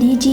DG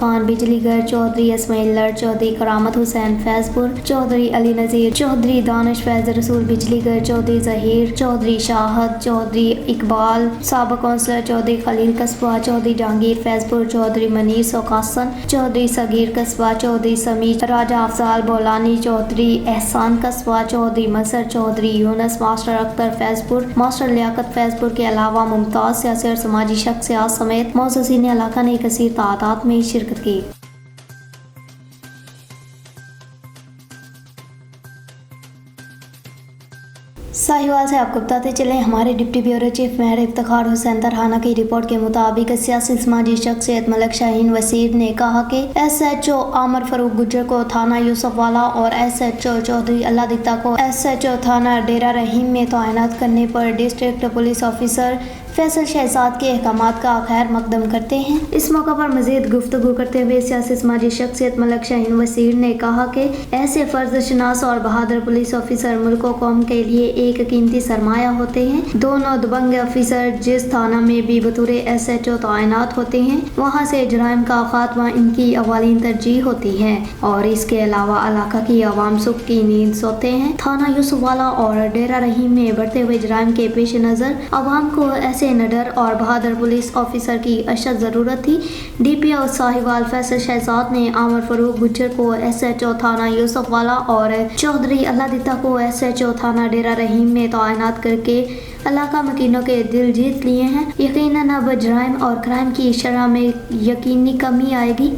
Khan بجلی گھر، چودھری اسماعیل لڑ، چودھری کرامت حسین فیض پور، چودھری علی نذیر، چودھری دانش فیض رسول بجلی گھر، چودھری ظہیر، چودھری شاہد، چودھری اقبال سابق کونسلر، چودھری خلیل قصبہ، چودھری جہانگیر فیض پور، چودھری منیر سوکاسن، چودھری صغیر قصبہ، چودھری سمیع راجہ افضال بولانی، چودھری احسان قصبہ، چودھری مظہر، چودھری یونس، ماسٹر اختر فیض پور، ماسٹر لیاقت فیض پور کے علاوہ ممتاز سیاسی اور سماجی شخصیات سمیت معززین علاقہ نے کثیر تعداد میں شرکت کی۔ ساہیوال سے آپ کو بتاتے چلیں، ہمارے ڈپٹی بیورو چیف مہر افتخار حسین ترہانہ کی رپورٹ کے مطابق سیاسی سماجی شخصیت ملک شاہین وزیر نے کہا کہ ایس ایچ او عامر فاروق گجر کو تھانہ یوسف والا اور ایس ایچ او چودھری اللہ دتا کو ایس ایچ او تھانہ ڈیرہ رحیم میں تعینات کرنے پر district police officer Faisal Shahzad کے احکامات کا خیر مقدم کرتے ہیں۔ اس موقع پر مزید گفتگو کرتے ہوئے سیاسی سماجی شخصیت ملک شاہین وزیر نے کہا کہ ایسے فرض شناس اور بہادر پولیس آفیسر ملک و قوم کے لیے ایک قیمتی سرمایہ ہوتے ہیں۔ دونوں دبنگ آفیسر جس تھانہ میں بھی بطور ایس ایچ او تعینات ہوتے ہیں، وہاں سے جرائم کا خاتمہ ان کی اولین ترجیح ہوتی ہے اور اس کے علاوہ علاقہ کی عوام سکھ کی نیند سوتے ہیں۔ تھانہ یوسف والا اور ڈیرہ رحیم میں بڑھتے ہوئے جرائم کے پیش نظر عوام کو ایسے نڈر اور بہادر پولیس آفیسر کی اشد ضرورت تھی۔ ڈی پی او ساہیوال فیصل شہزاد نے عامر فاروق گجر کو ایس ایچ او تھانہ یوسف والا اور چودھری اللہ دتا کو ایس ایچ او تھانہ ڈیرہ رحیم میں تعینات کر کے علاقہ مکینوں کے دل جیت لیے ہیں۔ یقیناً اب جرائم اور کرائم کی شرح میں یقینی کمی آئے گی۔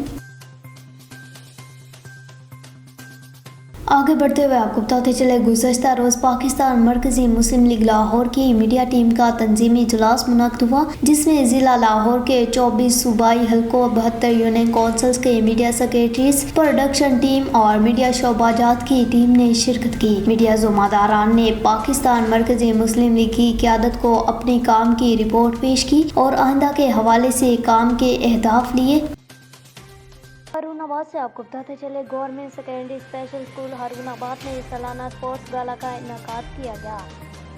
آگے بڑھتے ہوئے آپ کو بتاتے چلے، گزشتہ روز پاکستان مرکزی مسلم لیگ لاہور کی میڈیا ٹیم کا تنظیمی اجلاس منعقد ہوا، جس میں ضلع لاہور کے 24 صوبائی حلقوں، 72 یونین کونسلز کے میڈیا سیکریٹریز، پروڈکشن ٹیم اور میڈیا شعبہ جات کی ٹیم نے شرکت کی۔ میڈیا ذمہ داران نے پاکستان مرکزی مسلم لیگ کی قیادت کو اپنے کام کی رپورٹ پیش کی اور آئندہ کے حوالے سے کام کے اہداف لیے۔ ہارون آباد سے آپ کو بتاتے چلے، government secondary special school Haroonabad میں سالانہ اسپورٹس گالا کا انعقاد کیا گیا،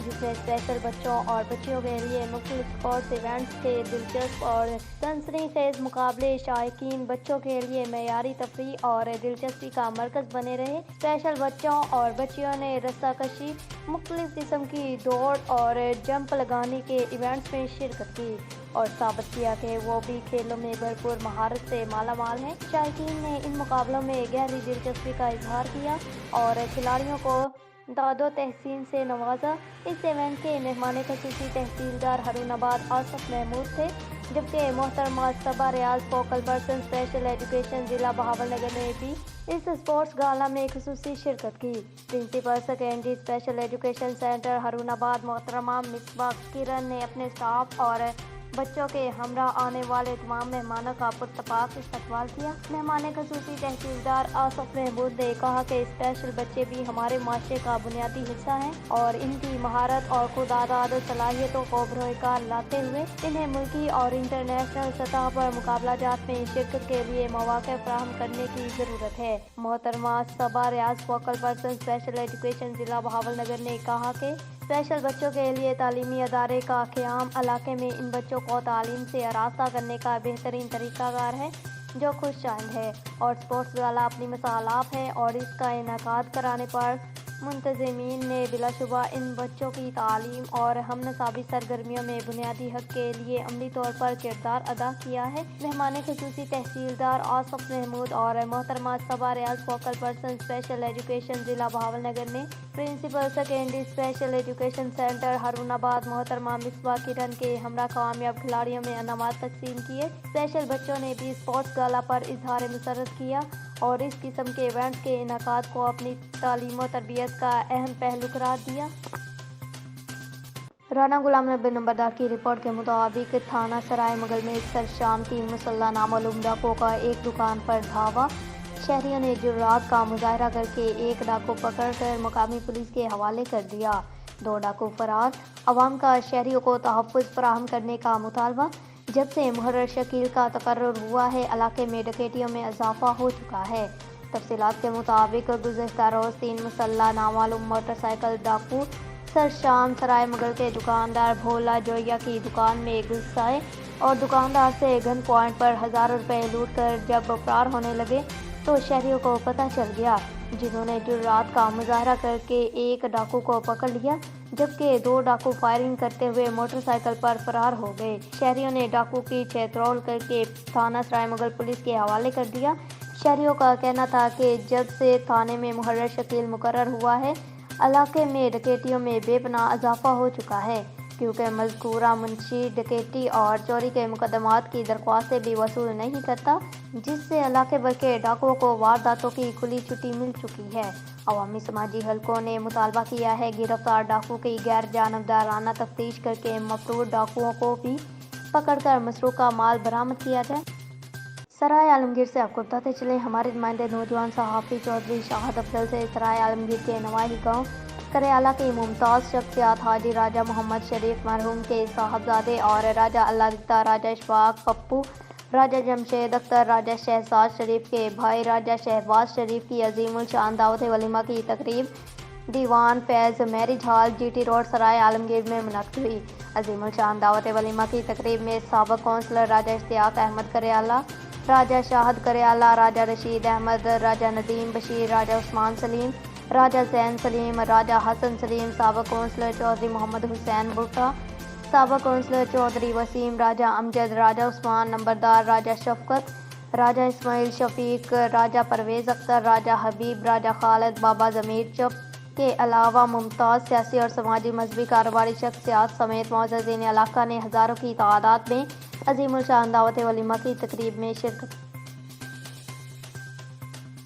جس میں اسپیشل بچوں اور بچیوں کے لیے مختلف اسپورٹس ایونٹس کے دلچسپ اور تنظیم خیز مقابلے شائقین بچوں کے لیے معیاری تفریح اور دلچسپی کا مرکز بنے رہے۔ اسپیشل بچوں اور بچیوں نے رسہ کشی، مختلف قسم کی دوڑ اور جمپ لگانے کے ایونٹس میں شرکت کی اور ثابت کیا کہ وہ بھی کھیلوں میں بھرپور مہارت سے مالا مال ہیں۔ شائقین نے ان مقابلوں میں گہری دلچسپی کا اظہار کیا اور کھلاڑیوں کو داد و تحسین سے نوازا۔ اس ایونٹ کے مہمان خصوصی تحصیلدار ہارون آباد آصف محمود تھے، جبکہ محترمہ Saba Riaz focal person special education ضلع بہاولنگر نے بھی اس اسپورٹس گالا میں خصوصی شرکت کی۔ Principal secondary special education centre Haroonabad محترمہ مصباح کرن نے اپنے اسٹاف اور بچوں کے ہمراہ آنے والے تمام مہمانوں کا پرتپاک استقبال کیا۔ مہمان خصوصی تحصیلدار آصف محمود نے کہا کہ اسپیشل بچے بھی ہمارے معاشرے کا بنیادی حصہ ہیں اور ان کی مہارت اور خود اعتماد صلاحیتوں کو بروئے کار لاتے ہوئے انہیں ملکی اور انٹرنیشنل سطح پر مقابلہ جات میں شرکت کے لیے مواقع فراہم کرنے کی ضرورت ہے۔ محترمہ Saba Riaz focal person special education ضلع بہاولنگر نے کہا کہ اسپیشل بچوں کے لیے تعلیمی ادارے کا قیام علاقے میں ان بچوں کو تعلیم سے آراستہ کرنے کا بہترین طریقہ کار ہے جو خوش چائند ہے اور اسپورٹس گالا اپنی مثال آپ ہے اور اس کا انعقاد کرانے پر منتظمین نے بلا شبہ ان بچوں کی تعلیم اور ہم نصابی سرگرمیوں میں بنیادی حق کے لیے عملی طور پر کردار ادا کیا ہے۔ مہمان خصوصی تحصیلدار آصف محمود اور محترمہ Saba Riaz focal person special education ضلع بہاولنگر نے principal secondary special education centre Haroonabad محترمہ مصباح کرن کے ہمراہ کامیاب کھلاڑیوں میں انعامات تقسیم کیے۔ اسپیشل بچوں نے بھی اسپورٹس گالا پر اظہار مسرت کیا اور اس قسم کے ایونٹ کے انعقاد کو اپنی تعلیم و تربیت کا اہم پہلو قرار دیا۔ رانا غلام نبی نمبردار کی رپورٹ کے مطابق تھانہ سرائے مغل میں سرشام 3 مسلح نامعلوم ڈاکوؤں کا ایک دکان پر دھاوا۔ شہریوں نے جرات کا مظاہرہ کر کے ایک ڈاکو پکڑ کر مقامی پولیس کے حوالے کر دیا۔ 2 ڈاکو فرار۔ عوام کا شہریوں کو تحفظ فراہم کرنے کا مطالبہ۔ جب سے محرر شکیل کا تقرر ہوا ہے، علاقے میں ڈکیتیوں میں اضافہ ہو چکا ہے۔ تفصیلات کے مطابق گزشتہ روز 3 مسلح نامعلوم موٹر سائیکل ڈاکو سرشام سرائے مغل کے دکاندار بھولا جویا کی دکان میں گھس آئے اور دکاندار سے گن پوائنٹ پر ہزاروں روپے لوٹ کر جب فرار ہونے لگے تو شہریوں کو پتہ چل گیا، جنہوں نے جرات کا مظاہرہ کر کے ایک ڈاکو کو پکڑ لیا، جبکہ 2 ڈاکو فائرنگ کرتے ہوئے موٹر سائیکل پر فرار ہو گئے۔ شہریوں نے ڈاکو کی چترول کر کے تھانہ سرائے مغل پولیس کے حوالے کر دیا۔ شہریوں کا کہنا تھا کہ جب سے تھانے میں محرر شکیل مقرر ہوا ہے، علاقے میں ڈکیتیوں میں بے پناہ اضافہ ہو چکا ہے، کیونکہ مذکورہ منشی ڈکیتی اور چوری کے مقدمات کی درخواستیں بھی وصول نہیں کرتا، جس سے علاقے بھر کے ڈاکوؤں کو وارداتوں کی کھلی چھٹی مل چکی ہے۔ عوامی سماجی حلقوں نے مطالبہ کیا ہے گرفتار ڈاکو کی غیر جانبدارانہ تفتیش کر کے مفرور ڈاکوؤں کو بھی پکڑ کر مسروقہ مال برآمد کیا جائے۔ سرائے عالمگیر سے آپ کو بتاتے چلیں، ہمارے نمائندے نوجوان صحافی چودھری شاہد افضل سے سرائے عالمگیر کے نواحی گاؤں کریالہ کی ممتاز شخصیات حاجی راجہ محمد شریف مرحوم کے صاحبزادے اور راجہ اللہ دتا راجہ اشفاق پپو راجہ جمشید اختر راجہ شہزاد شریف کے بھائی راجہ شہباز شریف کی عظیم الشان دعوت ولیمہ کی تقریب Diwan Faiz marriage hall G T road Sarai Alamgir میں منعقد ہوئی۔ عظیم الشان دعوت ولیمہ کی تقریب میں سابق کونسلر راجہ اشتیاق احمد کریالہ، راجہ شاہد کریالہ، راجہ رشید احمد، راجہ ندیم بشیر، راجہ عثمان سلیم، راجہ زین سلیم، راجہ حسن سلیم، سابق کونسلر چودھری محمد حسین بھٹا، سابق کونسلر چودھری وسیم، راجہ امجد، راجہ عثمان نمبردار، راجہ شفقت، راجہ اسماعیل شفیق، راجہ پرویز اختر، راجہ حبیب، راجہ خالد، بابا ضمیر چپ کے علاوہ ممتاز سیاسی اور سماجی مذہبی کاروباری شخصیات سمیت معززین علاقہ نے ہزاروں کی تعداد میں عظیم الشان دعوت ولیمہ کی تقریب میں شرکت